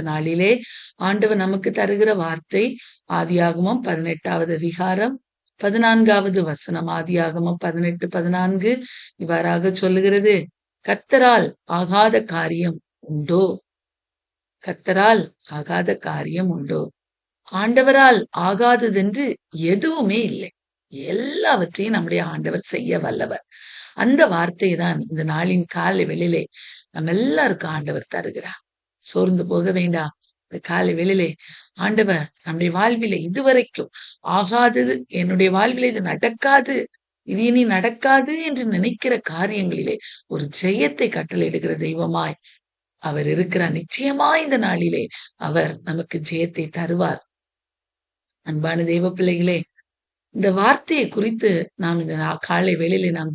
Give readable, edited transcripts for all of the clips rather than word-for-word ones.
நாளிலே ஆண்டவர் நமக்கு தருகிற வார்த்தை ஆதியாகமம் 18வது அதிகாரம் 14வது வசனம். ஆதியாகமம் 18:14 இவ்வாறாக சொல்லுகிறது, கர்த்தரால் ஆகாத காரியம் உண்டோ? கர்த்தரால் ஆகாத காரியம் உண்டோ? ஆண்டவரால் ஆகாததென்று எதுவுமே இல்லை. எல்லாவற்றையும் நம்முடைய ஆண்டவர் செய்ய வல்லவர். அந்த வார்த்தை தான் இந்த நாளின் காலை வேளையிலே நம்ம எல்லாருக்கும் ஆண்டவர் தருகிறார். சோர்ந்து போக வேண்டாம். இந்த காலை வேளையிலே ஆண்டவர் நம்முடைய வாழ்விலே இதுவரைக்கும் ஆகாதது, என்னுடைய வாழ்விலே இது நடக்காது, இது இனி நடக்காது என்று நினைக்கிற காரியங்களிலே ஒரு ஜெயத்தை கட்டளையிடுகிற தெய்வமாய் அவர் இருக்கிறார். நிச்சயமாய் இந்த நாளிலே அவர் நமக்கு ஜெயத்தை தருவார். அன்பான தெய்வ பிள்ளைகளே, இந்த வார்த்தையை குறித்து நாம் இந்த காலை வேளையிலே நாம்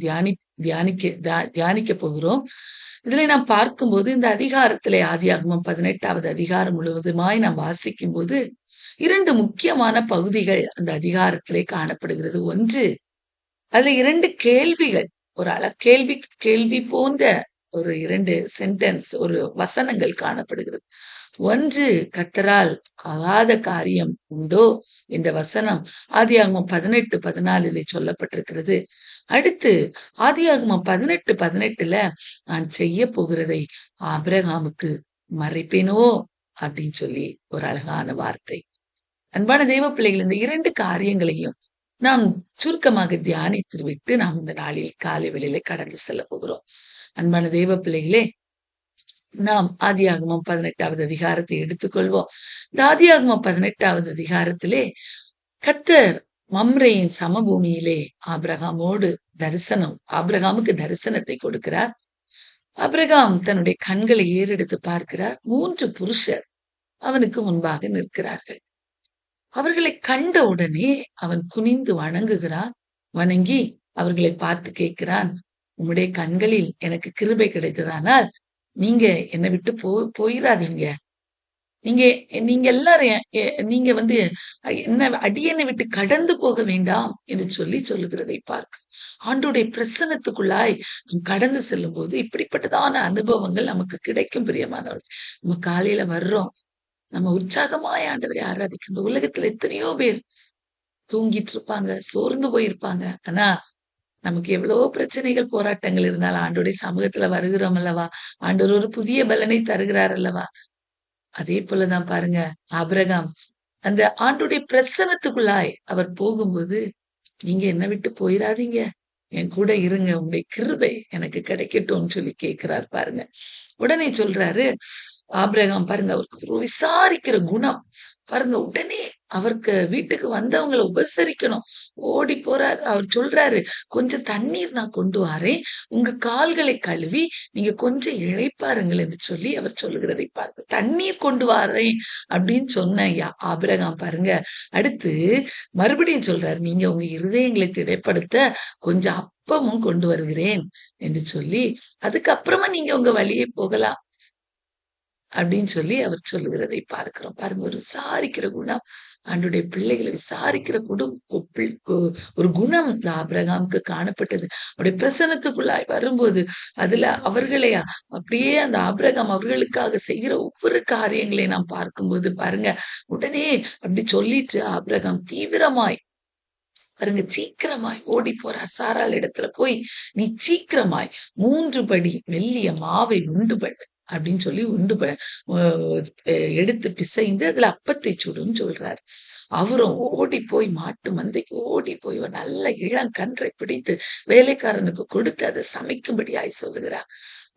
தியானிக்க போகிறோம். இதுல நாம் பார்க்கும்போது இந்த அதிகாரத்திலே ஆதியாகமம் 18வது அதிகாரம் முழுவதுமாய் நாம் வாசிக்கும் போது 2 முக்கியமான பகுதிகள் அந்த அதிகாரத்திலே காணப்படுகிறது. ஒன்று, அதுல 2 கேள்விகள், ஒரு கேள்வி போன்ற ஒரு 2 சென்டென்ஸ், ஒரு வசனங்கள் காணப்படுகிறது. ஒன்று, கர்த்தரால் ஆகாத காரியம் உண்டோ என்ற வசனம் ஆதியாகமம் 18:14 சொல்லப்பட்டிருக்கிறது. அடுத்து ஆதியாகமம் 18:18 நான் செய்ய போகிறதை ஆபிரகாமுக்கு மறைப்பேனோ அப்படின்னு சொல்லி ஒரு அழகான வார்த்தை. அன்பான தெய்வ பிள்ளைகள், இந்த 2 காரியங்களையும் நாம் சுருக்கமாக தியானித்து விட்டு நாம் இந்த நாளில் காலை வேளையிலே கடந்து செல்ல போகிறோம். அன்பான தெய்வ பிள்ளைகளே, நாம் ஆதியாகமம் 18வது அதிகாரத்தை எடுத்துக்கொள்வோம். இந்த ஆதியாகமம் 18வது அதிகாரத்திலே கர்த்தர் மம்ரேயின் சமபூமியிலே ஆபிரகாமுக்கு தரிசனத்தை கொடுக்கிறார். ஆபிரகாம் தன்னுடைய கண்களை ஏறெடுத்து பார்க்கிறார். 3 புருஷர் அவனுக்கு முன்பாக நிற்கிறார்கள். அவர்களை கண்ட உடனே அவன் குனிந்து வணங்கி அவர்களை பார்த்து கேட்கிறான், உம்முடைய கண்களில் எனக்கு கிருபை கிடைத்ததானால் நீங்க என்னை விட்டு போயிராதீங்க. நீங்க எல்லாரும் நீங்க என்ன அடியனை விட்டு கடந்து போக வேண்டாம் என்று சொல்லுகிறதை பார்க்க, ஆண்டோடைய பிரசன்னத்துக்குள்ளாய் நாம் கடந்து செல்லும் போது இப்படிப்பட்டதான அனுபவங்கள் நமக்கு கிடைக்கும். பிரியமானவர்கள், நம்ம காலையில வர்றோம், நம்ம உற்சாகமாய் ஆண்டவரை ஆராதிக்க. இந்த உலகத்துல எத்தனையோ பேர் தூங்கிட்டு இருப்பாங்க, சோர்ந்து போயிருப்பாங்க. ஆனா நமக்கு எவ்வளவோ பிரச்சனைகள், போராட்டங்கள் இருந்தாலும் ஆண்டோடைய சமூகத்துல வருகிறோம் அல்லவா, ஆண்டவர் ஒரு புதிய பலனை தருகிறார் அல்லவா. அதே போலதான் பாருங்க, ஆபிரகாம் அந்த ஆண்டுடைய பிரசன்னத்துக்குள்ளாய் அவர் போகும்போது, நீங்க என்ன விட்டு போயிராதீங்க, என் கூட இருங்க, உங்களுடைய கிருபை எனக்கு கிடைக்கட்டும்னு சொல்லி கேட்கிறார் பாருங்க. உடனே சொல்றாரு ஆபிரகாம், பாருங்க, அவருக்கு ஒரு விசாரிக்கிற குணம் பாருங்க. உடனே அவருக்கு வீட்டுக்கு வந்தவங்களை உபசரிக்கணும். ஓடி போறாரு. அவர் சொல்றாரு, கொஞ்சம் தண்ணீர் நான் கொண்டு வரேன், உங்க கால்களை கழுவி நீங்க கொஞ்சம் இளைப்பாருங்கள் என்று சொல்லி அவர் சொல்லுகிறதை பாருங்க. தண்ணீர் கொண்டு வரேன் அப்படின்னு சொன்ன ஆபிரகாம் பாருங்க, அடுத்து மறுபடியும் சொல்றாரு, நீங்க உங்க இருதயங்களை திடைப்படுத்த கொஞ்சம் அப்பமும் கொண்டு வருகிறேன் என்று சொல்லி, அதுக்கப்புறமா நீங்க உங்க வழியே போகலாம் அப்படின்னு சொல்லி அவர் சொல்லுகிறதை பார்க்கிறோம். பாருங்க, ஒரு விசாரிக்கிற குணம், ஆண்டுடைய பிள்ளைகளை விசாரிக்கிற ஒரு குணம் இந்த ஆபிரகாமுக்கு காணப்பட்டது. அவருடைய பிரசன்னத்துக்குள்ளாய் வரும்போது அதுல அவர்களை அப்படியே அந்த ஆபிரகாம் அவர்களுக்காக செய்கிற ஒவ்வொரு காரியங்களை நாம் பார்க்கும்போது பாருங்க, உடனே அப்படி சொல்லிட்டு ஆபிரகாம் தீவிரமாய் பாருங்க, சீக்கிரமாய் ஓடி போறார். சாராள் இடத்துல போய், நீ சீக்கிரமாய் 3 படி மெல்லிய மாவை உண்டு பண்ணு அப்படின்னு சொல்லி எடுத்து பிசைந்து அதுல அப்பத்தை சுடுன்னு சொல்றாரு. அவரும் ஓடி போய் மாட்டு மந்தைக்கு ஓடி போய் ஒரு நல்ல இளங்கன்றை பிடித்து வேலைக்காரனுக்கு கொடுத்து அதை சமைக்கும்படியாய் சொல்லுகிறார்.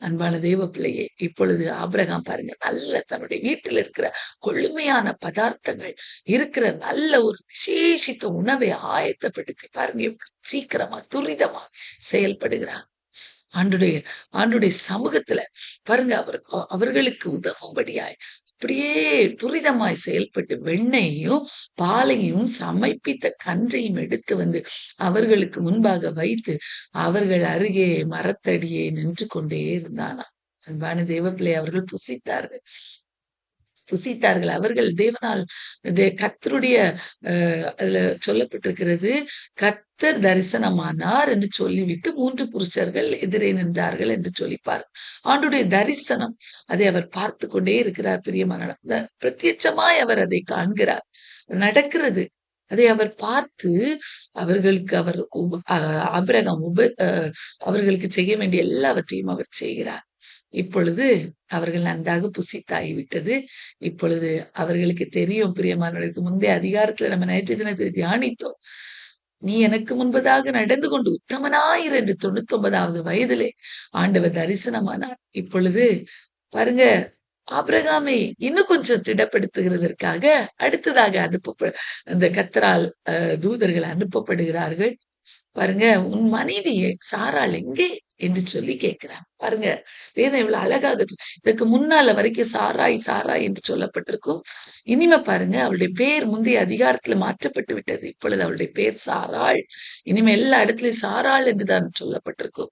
அன்பான தெய்வ பிள்ளையே, இப்பொழுது ஆபிரகாம் பாருங்க, நல்ல தன்னுடைய வீட்டில் இருக்கிற கொழுமையான பதார்த்தங்கள் இருக்கிற நல்ல ஒரு விசேஷித்த உணவை ஆயத்தப்படுத்தி பாருங்க, சீக்கிரமா துரிதமா செயல்படுகிறார். ஆண்டுடைய சமூகத்துல பாருங்க, அவர்களுக்கு உதவும்படியாய் அப்படியே துரிதமாய் செயல்பட்டு வெண்ணையும் பாலையும் சமைப்பித்த கன்றையும் எடுத்து அவர்களுக்கு முன்பாக வைத்து அவர்கள் அருகே மரத்தடியே நின்று கொண்டே இருந்தானா. அன்பான தெய்வ பிள்ளை, அவர்கள் புசித்தார்கள். புசித்தார்கள். அவர்கள் தேவனால் கர்த்தருடைய அதுல சொல்லப்பட்டிருக்கிறது, கர்த்தர் தரிசனமானார் என்று சொல்லிவிட்டு 3 புருஷர்கள் எதிரே நின்றார்கள் என்று சொல்லிப்பார். ஆண்டுடைய தரிசனம், அதை அவர் பார்த்து கொண்டே இருக்கிறார் பிரியமான. பிரத்யட்சமாய் அவர் அதை காண்கிறார், நடக்கிறது. அதை அவர் பார்த்து அவர்களுக்கு அவர் ஆபிரகாம் அவர்களுக்கு செய்ய வேண்டிய எல்லாவற்றையும் அவர் செய்கிறார். இப்பொழுது அவர்கள் நன்றாக புசித்தாகிவிட்டது. இப்பொழுது அவர்களுக்கு தெரியும் பிரியமானவர்களுக்கு. முந்தைய அதிகாரத்துல நம்ம நேற்று தினத்தை தியானித்தோம். நீ எனக்கு முன்பதாக நடந்து கொண்டு உத்தமனாயிரு என்று 99வது வயதிலே ஆண்டவர் தரிசனமானார். இப்பொழுது பாருங்க, ஆபிரகாமை இன்னும் கொஞ்சம் திடப்படுத்துகிறதற்காக அடுத்ததாக அந்த கர்த்தரால் தூதர்கள் அனுப்பப்படுகிறார்கள். பாருங்க, உன் மனைவியை சாராள் எங்கே என்று சொல்லி கேட்கிறான். பாருங்க, வேதம் இவ்வளவு அழகாக. இதற்கு முன்னால வரைக்கும் சாராய் சாராய் என்று சொல்லப்பட்டிருக்கும். இனிமே பாருங்க, அவளுடைய பேர் முந்தைய அதிகாரத்துல மாற்றப்பட்டு விட்டது. இப்பொழுது அவளுடைய பேர் சாராள். இனிமே எல்லா இடத்துலயும் சாராள் என்றுதான் சொல்லப்பட்டிருக்கும்.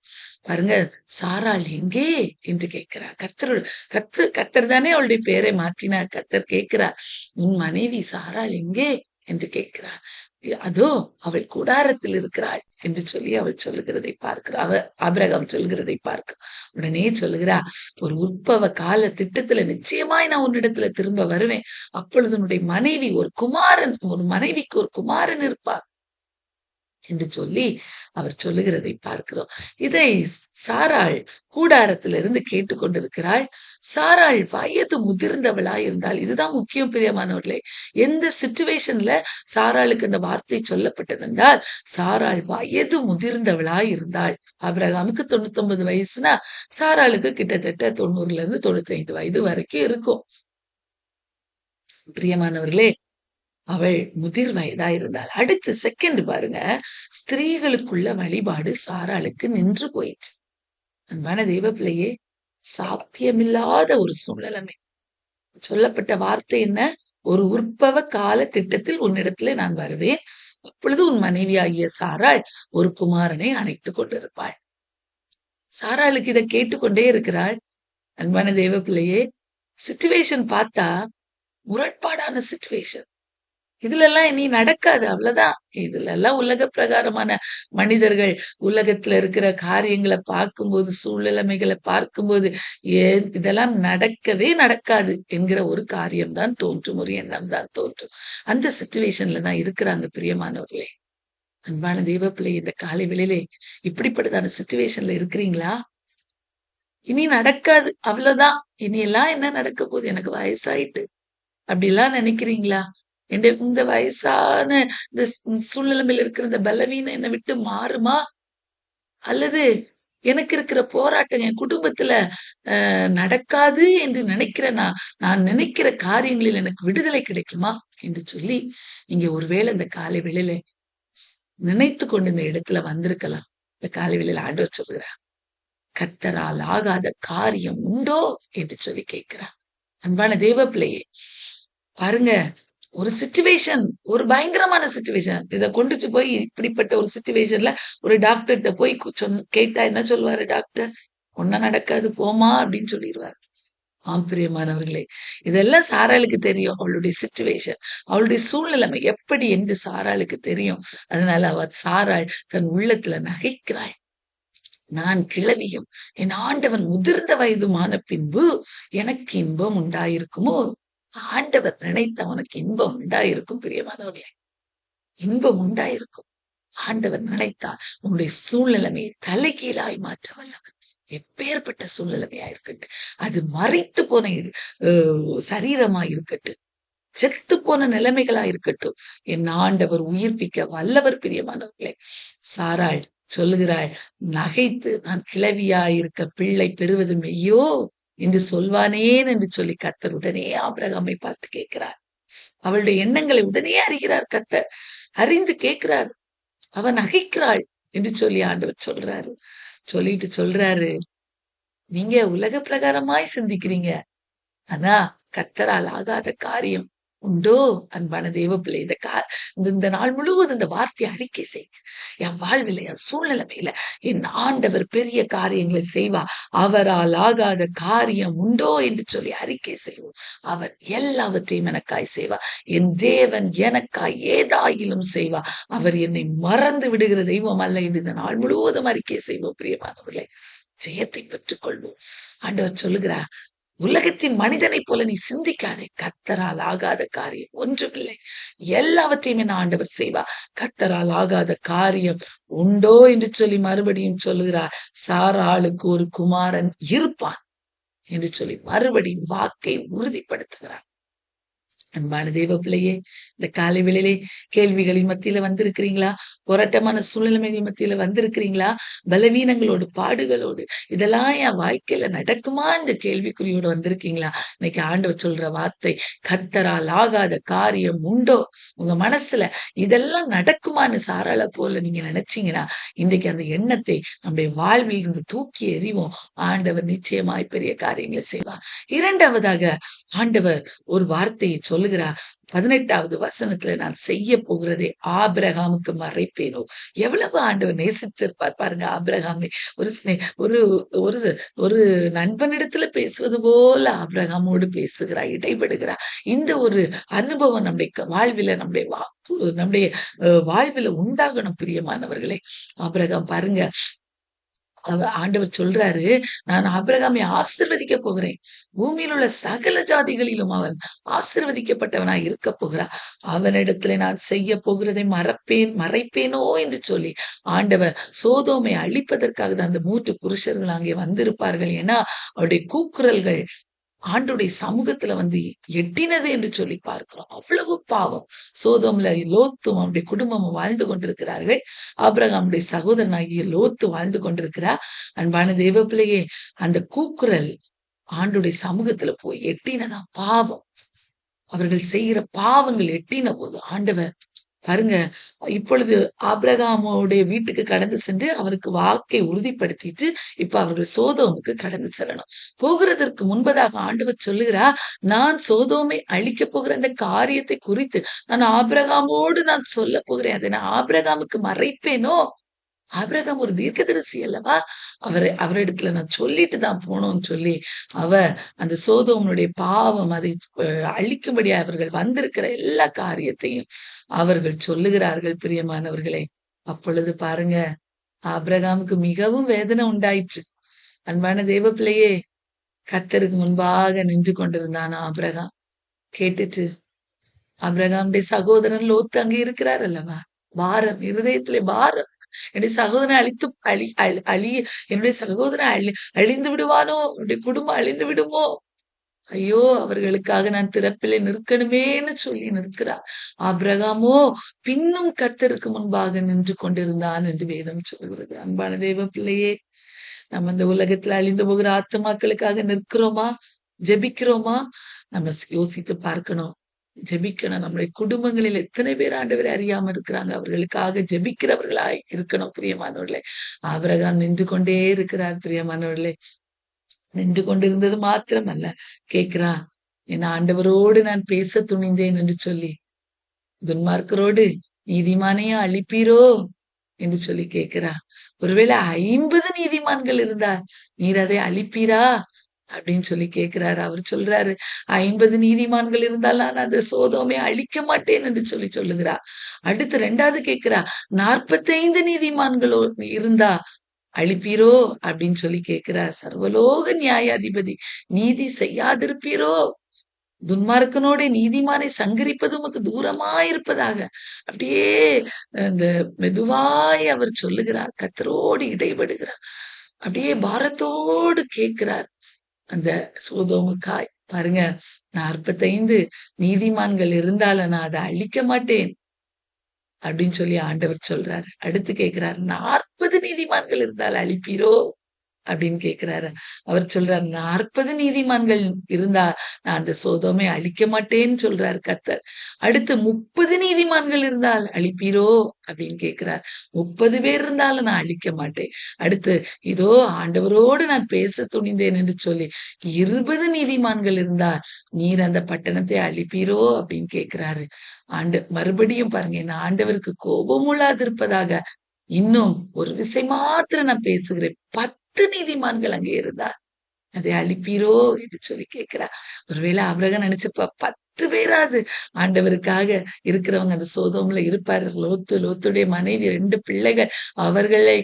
பாருங்க, சாராள் எங்கே என்று கேட்கிறார். கர்த்தர் தானே அவளுடைய பேரை மாற்றினார். கர்த்தர் கேட்கிறார், உன் மனைவி சாராள் எங்கே என்று கேட்கிறார். அதோ அவள் கூடாரத்தில் இருக்கிறாள் என்று சொல்லி அவள் சொல்லுகிறதை பார்க்கிறார். ஆபிரகாம் சொல்கிறதை பார்க்க உடனே சொல்லுகிறா, ஒரு உற்பவ கால திட்டத்துல நிச்சயமாய் நான் உன்னிடத்துல திரும்ப வருவேன். அப்பொழுது உன்னுடைய மனைவி ஒரு மனைவிக்கு ஒரு குமாரன் இருப்பார் என்று சொல்லி அவர் சொல்லுகிறதை பார்க்கிறோம். இதை சாராள் கூடாரத்திலிருந்து கேட்டுக்கொண்டிருக்கிறாள். சாராள் வயது முதிர்ந்தவளாய் இருந்தால், இதுதான் முக்கியம் பிரியமானவர்களே. எந்த சிச்சுவேஷன்ல சாராளுக்கு அந்த வார்த்தை சொல்லப்பட்டது என்றால், சாராள் வயது முதிர்ந்தவளாய் இருந்தாள். ஆபிரகாமுக்கு 99 வயசுனா சாராளுக்கு கிட்டத்தட்ட 90ல இருந்து 95 வயது வரைக்கும் இருக்கும். பிரியமானவர்களே, அவள் முதிர் வயதா இருந்தாள். அடுத்த செகண்ட் பாருங்க, ஸ்திரீகளுக்குள்ள வழிபாடு சாராளுக்கு நின்று போயிற்று. அன்பான தெய்வ பிள்ளையே, சாத்தியமில்லாத ஒரு சூழ்நிலைமை. சொல்லப்பட்ட வார்த்தை என்ன? ஒரு உற்பவ கால திட்டத்தில் உன்னிடத்துல நான் வருவேன். அப்பொழுது உன் மனைவியாகிய சாராள் ஒரு குமாரனை அணைத்துக் கொண்டிருப்பாள். சாராளுக்கு இதை கேட்டுக்கொண்டே இருக்கிறாள். அன்பான தெய்வ பிள்ளையே, சிச்சுவேஷன் பார்த்தா முரண்பாடான சிச்சுவேஷன். இதுல எல்லாம் இனி நடக்காது, அவ்வளவுதான். இதுல எல்லாம் உலக பிரகாரமான மனிதர்கள் உலகத்துல இருக்கிற காரியங்களை பார்க்கும்போது, சூழ்நிலைமைகளை பார்க்கும்போது, இதெல்லாம் நடக்கவே நடக்காது என்கிற ஒரு காரியம் தான் தோன்றும், ஒரு எண்ணம் தான் தோன்றும். அந்த சிச்சுவேஷன்ல தான் இருக்கிறாங்க பிரியமானவர்களே. அன்பான தெய்வ பிள்ளை, இந்த காலை வேளையிலே இப்படிப்பட்டதான சிச்சுவேஷன்ல இருக்கிறீங்களா? இனி நடக்காது, அவ்வளவுதான். இனி எல்லாம் என்ன நடக்க போகுது, எனக்கு வயசாயிட்டு அப்படிலாம் நினைக்கிறீங்களா? இந்த வயசான இந்த சூழ்நிலைமையில் இருக்கிற இந்த பலவீனம் என்னை விட்டு மாறுமா? அல்லது எனக்கு இருக்கிற போராட்டம் என் குடும்பத்துல நடக்காது என்று நினைக்கிற நான் நினைக்கிற காரியங்களில் எனக்கு விடுதலை கிடைக்குமா என்று சொல்லி நீங்க ஒருவேளை இந்த காலை வேளையில நினைத்து கொண்டு இந்த இடத்துல வந்திருக்கலாம். இந்த காலை வேளையில ஆண்டவர் சொல்கிறார், கர்த்தரால் ஆகாத காரியம் உண்டோ என்று சொல்லி கேட்கிறார். அன்பான தேவ பிள்ளையே, பாருங்க, ஒரு சிச்சுவேஷன், ஒரு பயங்கரமான சிச்சுவேஷன். இதை கொண்டுட்டு போய் இப்படிப்பட்ட ஒரு சிச்சுவேஷன்ல ஒரு டாக்டர்கிட்ட போய் கேட்டா என்ன சொல்லுவாரு டாக்டர்? ஒன்னும் நடக்காது, போமா அப்படின்னு சொல்லிடுவாரு. பிரியமானவர்களே, இதெல்லாம் சாராளுக்கு தெரியும். அவளுடைய சிச்சுவேஷன், அவளுடைய சூழ்நிலைமை எப்படி என்று சாராளுக்கு தெரியும். அதனால சாராள் தன் உள்ளத்துல நகைக்கிறாள். நான் கிழவியும் என் ஆண்டவன் முதிர்ந்த வயதுமான பின்பு எனக்கு இன்பம் உண்டாயிருக்குமோ? ஆண்டவர் நினைத்த அவனுக்கு இன்பம் உண்டாயிருக்கும் பிரியமானவர்களே, இன்பம் உண்டாயிருக்கும். ஆண்டவர் நினைத்தால் உன்னுடைய சூழ்நிலைமையை தலைகீழாய் மாற்ற வல்லவர். எப்பேற்பட்ட சூழ்நிலைமையா இருக்கட்டும், அது மறைத்து போன சரீரமா இருக்கட்டும், செத்து போன நிலைமைகளா இருக்கட்டும், என் ஆண்டவர் உயிர்ப்பிக்க வல்லவர் பிரியமானவர்களே. சாராள் சொல்லுகிறாள், நகைத்து நான் கிழவியாயிருக்க பிள்ளை பெறுவது மெய்யோ என்று சொல்வானேன் என்று சொல்லி கர்த்தர் உடனே ஆபிரகாமை பார்த்து கேட்கிறார். அவளுடைய எண்ணங்களை உடனே அறிகிறார் கர்த்தர். அறிந்து கேட்கிறார். அவன் நகைக்கிறாள் என்று சொல்லி ஆண்டவர் சொல்றாரு. சொல்லிட்டு சொல்றாரு, நீங்க உலக பிரகாரமாய் சிந்திக்கிறீங்க, ஆனா கர்த்தரால் ஆகாத காரியம் உண்டோ? அன்பான தேவ பிள்ளை, இந்த நாள் முழுவதும் இந்த வார்த்தையை அறிக்கை செய்யுங்க. என் வாழ்வில், என் சூழ்நிலைமையில என் ஆண்டவர் பெரிய காரியங்களை செய்வா. அவரால் ஆகாத காரியம் உண்டோ என்று சொல்லி அறிக்கை செய்வோம். அவர் எல்லாவற்றையும் எனக்காய் செய்வா. என் தேவன் எனக்காய் ஏதாயிலும் செய்வா. அவர் என்னை மறந்து விடுகிற தெய்வம் அல்ல என்று இந்த நாள் முழுவதும் அறிக்கை செய்வோம். பிரியமானவர்களே, ஜெயத்தை பெற்றுக் கொள்வோம். ஆண்டவர் சொல்லுகிறார், உலகத்தின் மனிதனைப் போல நீ சிந்திக்காதே. கர்த்தரால் ஆகாத காரியம் ஒன்றுமில்லை. எல்லாவற்றையும் என் ஆண்டவர் செய்வா. கர்த்தரால் ஆகாத காரியம் உண்டோ என்று சொல்லி மறுபடியும் சொல்லுகிறார். சாராளுக்கு ஒரு குமாரன் இருப்பான் என்று சொல்லி மறுபடியும் வாக்கை உறுதிப்படுத்துகிறார். அன்பான தேவ பிள்ளையே, இந்த காலை வேளையிலே கேள்விகளின் மத்தியில வந்திருக்கிறீங்களா? போராட்டமான சூழ்நிலைகள் மத்தியில வந்திருக்கிறீங்களா? பலவீனங்களோடு, பாடுகளோடு, இதெல்லாம் என் வாழ்க்கையில நடக்குமா இந்த கேள்விக்குறியோடு வந்திருக்கீங்களா? இன்னைக்கு ஆண்டவர் சொல்ற வார்த்தை, கர்த்தரால் ஆகாத காரியம் உண்டோ? உங்க மனசுல இதெல்லாம் நடக்குமான்னு சாராள போல நீங்க நினைச்சீங்கன்னா, இன்றைக்கு அந்த எண்ணத்தை நம்முடைய வாழ்வில் இருந்து தூக்கி எறிவோம். ஆண்டவர் நிச்சயமாய் பெரிய காரியங்களை செய்வார். இரண்டாவதாக ஆண்டவர் ஒரு வார்த்தையை சொல்லுகிறார். 18வது வசனத்துல, நான் செய்ய போகிறதை ஆபிரகாமுக்கு மறைப்பேனோ. எவ்வளவு ஆண்டவர் நேசித்திருப்பார் பாருங்க ஆபிரகாமை. ஒரு ஒரு ஒரு நண்பனிடத்துல பேசுவது போல ஆபிரகாமோடு பேசுகிறார், இடைபடுகிறார். இந்த ஒரு அனுபவம் நம்முடைய வாழ்வில, நம்முடைய வாழ்வில உண்டாகணும். பிரியமானவர்களே, ஆபிரகாம் பாருங்க, ஆண்டவர் சொல்றாரு, நான் ஆபிரகாமை ஆசீர்வதிக்க போகிறேன். பூமியில் உள்ள சகல ஜாதிகளிலும் அவன் ஆசீர்வதிக்கப்பட்டவனாய் இருக்க போகிறான். அவனிடத்துல நான் செய்ய போகிறதை மறைப்பேனோ என்று சொல்லி ஆண்டவர் சோதோமை அழிப்பதற்காக தான் அந்த 3 புருஷர்கள் அங்கே வந்திருப்பார்கள். ஏன்னா அவருடைய கூக்குரல்கள் ஆண்டுடைய சமூகத்துல எட்டினது என்று சொல்லி பார்க்கிறோம். அவ்வளவு பாவம். சோதோம்ல லோத்தும் அவருடைய குடும்பமும் வாழ்ந்து கொண்டிருக்கிறார்கள். ஆபிரகாமுடைய சகோதரனாகிய லோத்து வாழ்ந்து கொண்டிருக்கிறார். அன்பான தேவ பிள்ளையே, அந்த கூக்குரல் ஆண்டுடைய சமூகத்துல போய் எட்டினதான் பாவம். அவர்கள் செய்கிற பாவங்கள் எட்டின போது ஆண்டவர் பாருங்க, இப்பொழுது ஆபிரகாமுடைய வீட்டுக்கு கடந்து சென்று அவருக்கு வாக்கை உறுதிப்படுத்திட்டு இப்ப அவர்கள் சோதோமுக்கு கடந்து செல்லணும். போகிறதற்கு முன்பதாக ஆண்டவர் சொல்லுகிறார், நான் சோதோமை அழிக்க போகிற அந்த காரியத்தை குறித்து நான் ஆபிரகாமோடு நான் சொல்ல போகிறேன். அதை நான் ஆபிரகாமுக்கு மறைப்பேனோ? ஆபிரகாம் ஒரு தீர்க்கதரிசி அல்லவா? அவரிடத்துல நான் சொல்லிட்டு தான் போனோம்னு சொல்லி அந்த சோதோமனுடைய பாவம் அதை அழிக்கும்படி அவர்கள் வந்திருக்கிற எல்லா காரியத்தையும் அவர்கள் சொல்லுகிறார்கள். பிரியமானவர்களே, அப்பொழுது பாருங்க, ஆபிரகாமுக்கு மிகவும் வேதனை உண்டாயிற்று. அன்பான தேவ பிள்ளையே, கர்த்தருக்கு முன்பாக நின்று கொண்டிருந்தான் ஆபிரகாம். கேட்டுட்டு ஆபிரகாமுடைய சகோதரன் லோத்து அங்கே இருக்கிறார் அல்லவா? பாரம், இருதயத்திலே பாரம். என்னுடைய சகோதரன் என்னுடைய சகோதரன் அழிந்து விடுவானோ? என்னுடைய குடும்பம் அழிந்து விடுமோ? ஐயோ, அவர்களுக்காக நான் திறப்பிலே நிற்கணுமேன்னு சொல்லி நிற்கிறார். ஆபிரகாமோ பின்னும் கர்த்தருக்கு முன்பாக நின்று கொண்டிருந்தான் என்று வேதம் சொல்கிறது. அன்பான தேவ பிள்ளையே, நம்ம இந்த உலகத்துல அழிந்து போகிற ஆத்துமாக்களுக்காக நிற்கிறோமா? ஜெபிக்கிறோமா? நம்ம யோசித்து பார்க்கணும். ஜெபிக்கணும். நம்முடைய குடும்பங்களில் எத்தனை பேர் ஆண்டவரை அறியாம இருக்கிறாங்க, அவர்களுக்காக ஜெபிக்கிறவர்களாய் இருக்கணும். பிரியமானவர்களே, ஆபிரகாம் நின்று கொண்டே இருக்கிறார். பிரியமானவர்களே, நின்று கொண்டிருந்தது மாத்திரமல்ல, கேட்கிறான், என் ஆண்டவரோடு நான் பேச துணிந்தேன் என்று சொல்லி, துன்மார்க்கரோடு நீதிமானையும் அழிப்பீரோ என்று சொல்லி கேட்கிறா. ஒருவேளை 50 நீதிமான்கள் இருந்தா நீர் அதை அழிப்பீரா அப்படின்னு சொல்லி கேட்கிறாரு. அவர் சொல்றாரு, 50 நீதிமான்கள் இருந்தால் நான் அந்த சோதோமை அழிக்க மாட்டேன் என்று சொல்லி சொல்லுகிறா. அடுத்து 2வது கேட்கிறா, 45 நீதிமான்களோ இருந்தா அழிப்பீரோ அப்படின்னு சொல்லி கேட்கிறார். சர்வலோக நியாயாதிபதி, நீதி செய்யாதிருப்பீரோ? துன்மார்க்கனோட நீதிமானை சங்கரிப்பது உமக்கு தூரமாயிருப்பதாக. அப்படியே அந்த மெதுவாய் அவர் சொல்லுகிறார், கர்த்தரோடு இடைபடுகிறார். அப்படியே பாரத்தோடு கேட்கிறார் அந்த சோதோமுக்காய். பாருங்க, 45 நீதிமான்கள் இருந்தால நான் அதை அழிக்க மாட்டேன் அப்படின்னு சொல்லி ஆண்டவர் சொல்றாரு. அடுத்து கேட்கிறார், 40 நீதிமான்கள் இருந்தால் அழிப்பீரோ? அப்படின்னு கேக்குறாரு. அவர் சொல்றார், 40 நீதிமான்கள் இருந்தா நான் அந்த சோதோமை அழிக்க மாட்டேன்னு சொல்றாரு கர்த்தர். அடுத்து 30 நீதிமான்கள் இருந்தால் அழிப்பீரோ அப்படின்னு கேக்குறார். 30 பேர் இருந்தாலும் நான் அழிக்க மாட்டேன். அடுத்து இதோ ஆண்டவரோடு நான் பேச துணிந்தேன் என்று சொல்லி 20 நீதிமான்கள் இருந்தால் நீர் அந்த பட்டணத்தை அழிப்பீரோ அப்படின்னு கேக்குறாரு. மறுபடியும் பாருங்க, என் ஆண்டவருக்கு கோபம் உள்ளாதிருப்பதாக இன்னும் ஒரு விசை மாத்திரம் நான் பேசுகிறேன். 10 நீதிமான்கள் அங்கே இருந்தார். அதை அழிப்பீரோ என்று சொல்லி கேட்கிறார். ஒருவேளை ஆபிரகாம் நினைச்சப்ப 10 பேராது ஆண்டவருக்காக இருக்கிறவங்க அந்த சோதோம்ல இருப்பாரு. லோத்துடைய மனைவி 2 பிள்ளைகள், அவர்களை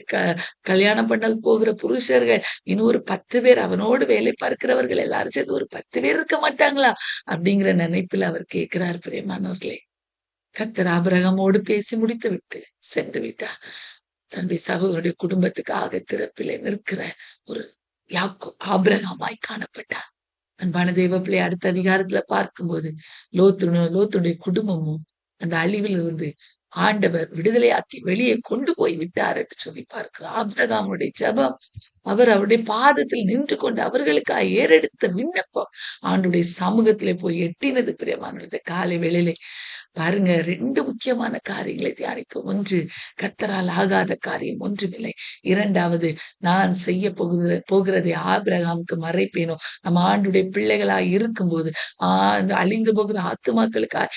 கல்யாணம் பண்ண போகிற புருஷர்கள், இன்னும் ஒரு 10 பேர், அவனோடு வேலை பார்க்கிறவர்கள் எல்லாரும் சேர்ந்து ஒரு 10 பேர் இருக்க மாட்டாங்களா அப்படிங்கிற நினைப்பில் அவர் கேட்கிறார். பிரியமானவர்களே, கர்த்தர் ஆபிரகாமோடு பேசி முடித்து விட்டு சென்று விட்டார். தன்னுடைய சகோதரனுடைய குடும்பத்துக்காக திறப்பிலே நிற்கிற ஒரு ஆபிரகாமாய் காணப்பட்டார். அன்பான தேவ பிள்ளை, அடுத்த அதிகாரத்துல பார்க்கும்போது லோத்துடைய குடும்பமும் அந்த அழிவில் இருந்து ஆண்டவர் விடுதலையாக்கி வெளியே கொண்டு போய் விட்டார் என்று சொல்லி பார்க்கிறோம். ஆபிரகாமுடைய ஜெபம், அவர் அவருடைய பாதத்தில் நின்று கொண்டு அவர்களுக்காக ஏறெடுத்த விண்ணப்பம் ஆண்டுடைய சமூகத்திலே போய் எட்டினது. பிரியமானது, காலை வேளையிலே பாருங்க, 2 முக்கியமான காரியங்களை தியானித்தோம். ஒன்று, கர்த்தரால் ஆகாத காரியம் ஒன்றுமில்லை. 2வது, நான் செய்ய போகிறதை ஆபிரகாமுக்கு மறைப்பேனோ. நம்ம ஆண்டுடைய பிள்ளைகளாய் இருக்கும்போது அழிந்து போகிற ஆத்துமாக்களுக்காய்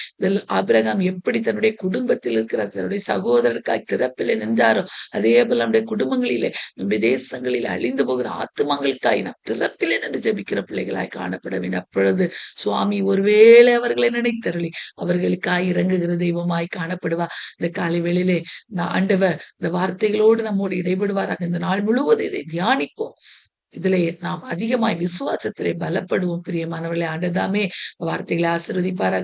ஆபிரகாம் எப்படி தன்னுடைய குடும்பத்தில் இருக்கிற தன்னுடைய சகோதரருக்காய் திறப்பிலே நின்றாரோ, அதே போல நம்முடைய குடும்பங்களிலே, நம்முடைய தேசங்களில் அழிந்து போகிற ஆத்துமாக்களுக்காய் நாம் திறப்பிலே நின்று ஜெபிக்கிற பிள்ளைகளாய் காணப்பட வேண்டும். அப்பொழுது சுவாமி ஒருவேளை அவர்களை நினைத்தருளி அவர்களுக்காய் இறங்குகிற தெய்வமாய் காணப்படுவா. இந்த காலை வேளையிலே ஆண்டவர் இந்த வார்த்தைகளோடு நம்மோடு இடைபடுவாராக. இந்த நாள் முழுவதும் இதை தியானிப்போம். இதிலே நாம் அதிகமாய் விசுவாசத்திலே பலப்படுவோம். பிரியமானவர்களே, ஆண்டதாமே வார்த்தைகளை ஆசீர்வதிப்பாராக.